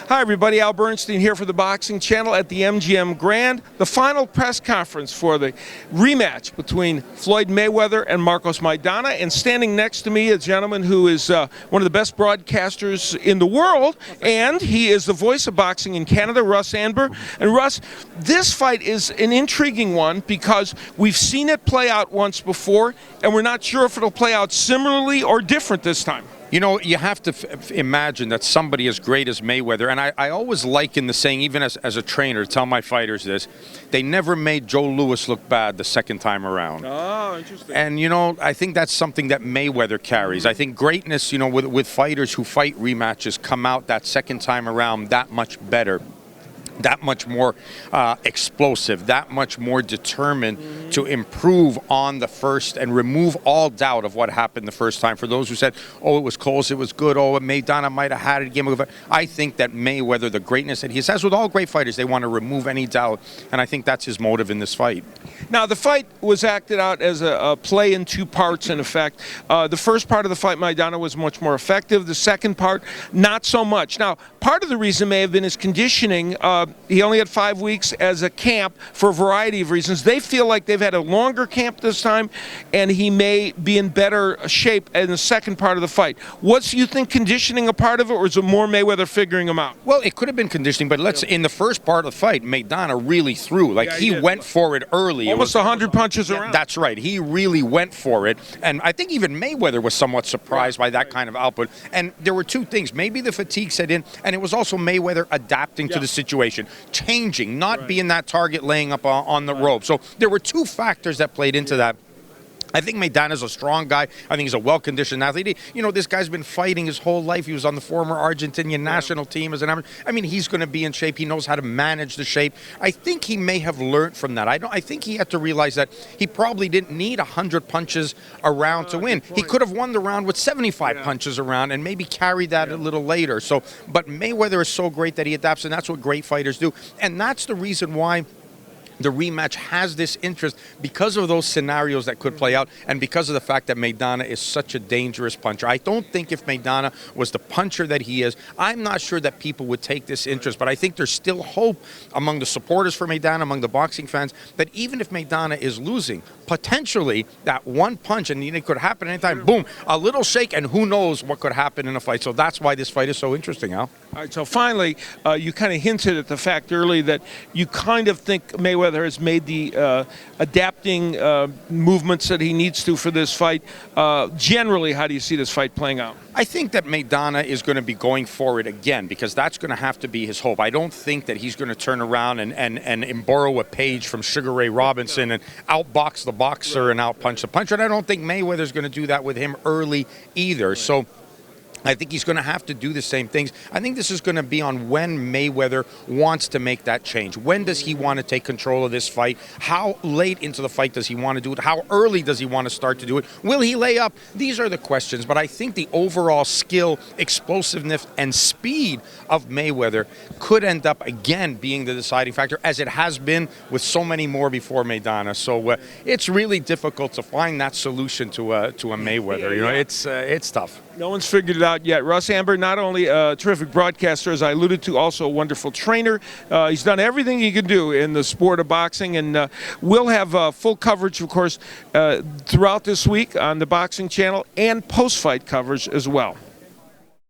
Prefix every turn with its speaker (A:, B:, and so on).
A: Hi everybody, Al Bernstein here for the Boxing Channel at the MGM Grand. The final press conference for the rematch between Floyd Mayweather and Marcos Maidana. And standing next to me, a gentleman who is one of the best broadcasters in the world, and he is the voice of boxing in Canada, Russ Anber. And Russ, this fight is an intriguing one because we've seen it play out once before, and we're not sure if it'll play out similarly or different this time.
B: You know, you have to imagine that somebody as great as Mayweather, and I always liken the saying, even as a trainer, to tell my fighters this, they never made Joe Louis look bad the second time around.
A: Oh, interesting.
B: And, you know, I think that's something that Mayweather carries. I think greatness, you know, with fighters who fight rematches come out that second time around that much better, that much more explosive, that much more determined to improve on the first and remove all doubt of what happened the first time. For those who said, oh, it was close, it was good, oh, Maidana might have had it. I think that Mayweather, the greatness that he has with all great fighters, they want to remove any doubt, and I think that's his motive in this fight.
A: Now, the fight was acted out as a play in two parts, in effect. The first part of the fight, Maidana was much more effective. The second part, not so much. Now, part of the reason may have been his conditioning. He only had 5 weeks as a camp for a variety of reasons. They feel like they've had a longer camp this time, and he may be in better shape in the second part of the fight. What's, you think, conditioning a part of it, or is it more Mayweather figuring him out?
B: Well, it could have been conditioning, but in the first part of the fight, Maidana really threw. Like, he went for it early.
A: Almost 100 punches around.
B: That's right. He really went for it. And I think even Mayweather was somewhat surprised by that kind of output. And there were two things. Maybe the fatigue set in, and it was also Mayweather adapting to the situation, changing, not being that target laying up on the rope. So there were two factors that played into that. I think Maidana's a strong guy. I think he's a well-conditioned athlete. You know, this guy's been fighting his whole life. He was on the former Argentinian national team as an amateur. I mean, he's going to be in shape. He knows how to manage the shape. I think he may have learned from that. I think he had to realize that he probably didn't need 100 punches around to win. He could have won the round with 75 punches around and maybe carried that a little later. So, but Mayweather is so great that he adapts, and that's what great fighters do. And that's the reason why the rematch has this interest, because of those scenarios that could play out and because of the fact that Maidana is such a dangerous puncher. I don't think if Maidana was the puncher that he is, I'm not sure that people would take this interest, but I think there's still hope among the supporters for Maidana, among the boxing fans, that even if Maidana is losing, potentially that one punch, and it could happen anytime, boom, a little shake, and who knows what could happen in a fight. So that's why this fight is so interesting, Al.
A: All right, so finally, you kind of hinted at the fact early that you kind of think Mayweather has made the adapting movements that he needs to for this fight. Generally, how do you see this fight playing out?
B: I think that Maidana is going to be going for it again, because that's going to have to be his hope. I don't think that he's going to turn around and borrow a page from Sugar Ray Robinson and outbox the boxer and outpunch the puncher. And I don't think Mayweather's going to do that with him early either. So I think he's going to have to do the same things. I think this is going to be on when Mayweather wants to make that change. When does he want to take control of this fight? How late into the fight does he want to do it? How early does he want to start to do it? Will he lay up? These are the questions. But I think the overall skill, explosiveness, and speed of Mayweather could end up again being the deciding factor, as it has been with so many more before Maidana. So it's really difficult to find that solution to a Mayweather. You know, it's tough.
A: No one's figured it out yet. Russ Anber, not only a terrific broadcaster, as I alluded to, also a wonderful trainer. He's done everything he can do in the sport of boxing, and we'll have full coverage, of course, throughout this week on the Boxing Channel, and post-fight coverage as well.